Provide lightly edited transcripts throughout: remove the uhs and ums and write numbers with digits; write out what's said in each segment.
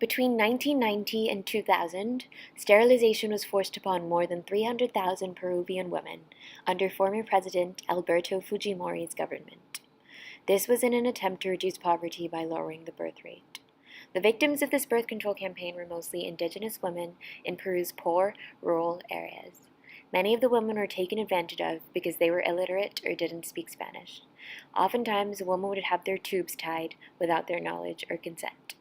Between 1990 and 2000, sterilization was forced upon more than 300,000 Peruvian women under former President Alberto Fujimori's government. This was in an attempt to reduce poverty by lowering the birth rate. The victims of this birth control campaign were mostly indigenous women in Peru's poor, rural areas. Many of the women were taken advantage of because they were illiterate or didn't speak Spanish. Oftentimes, a woman would have their tubes tied without their knowledge or consent.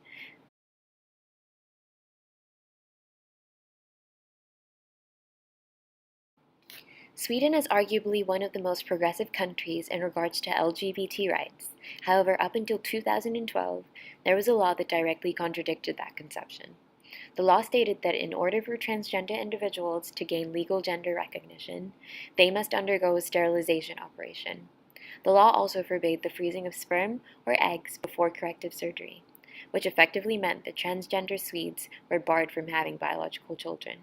Sweden is arguably one of the most progressive countries in regards to LGBT rights. However, up until 2012, there was a law that directly contradicted that conception. The law stated that in order for transgender individuals to gain legal gender recognition, they must undergo a sterilization operation. The law also forbade the freezing of sperm or eggs before corrective surgery, which effectively meant that transgender Swedes were barred from having biological children.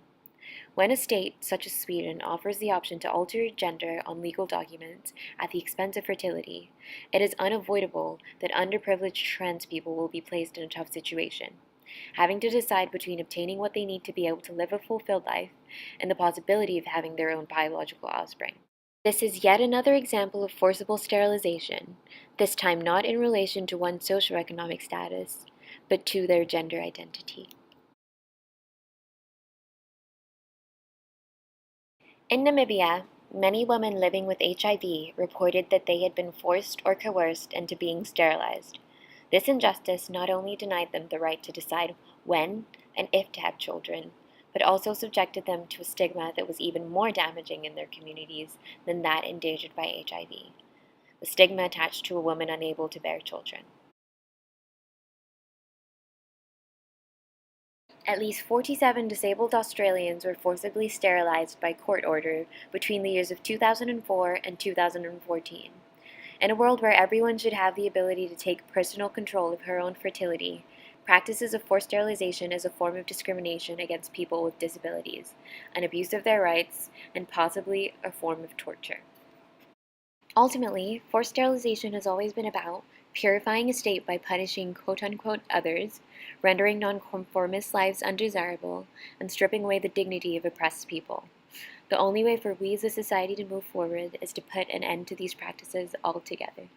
When a state, such as Sweden, offers the option to alter gender on legal documents at the expense of fertility, it is unavoidable that underprivileged trans people will be placed in a tough situation, having to decide between obtaining what they need to be able to live a fulfilled life and the possibility of having their own biological offspring. This is yet another example of forcible sterilization, this time not in relation to one's socioeconomic status, but to their gender identity. In Namibia, many women living with HIV reported that they had been forced or coerced into being sterilized. This injustice not only denied them the right to decide when and if to have children, but also subjected them to a stigma that was even more damaging in their communities than that endangered by HIV, the stigma attached to a woman unable to bear children. At least 47 disabled Australians were forcibly sterilized by court order between the years of 2004 and 2014. In a world where everyone should have the ability to take personal control of her own fertility, practices of forced sterilization is a form of discrimination against people with disabilities, an abuse of their rights, and possibly a form of torture. Ultimately, forced sterilization has always been about purifying a state by punishing quote-unquote others, rendering nonconformist lives undesirable, and stripping away the dignity of oppressed people. The only way for we as a society to move forward is to put an end to these practices altogether.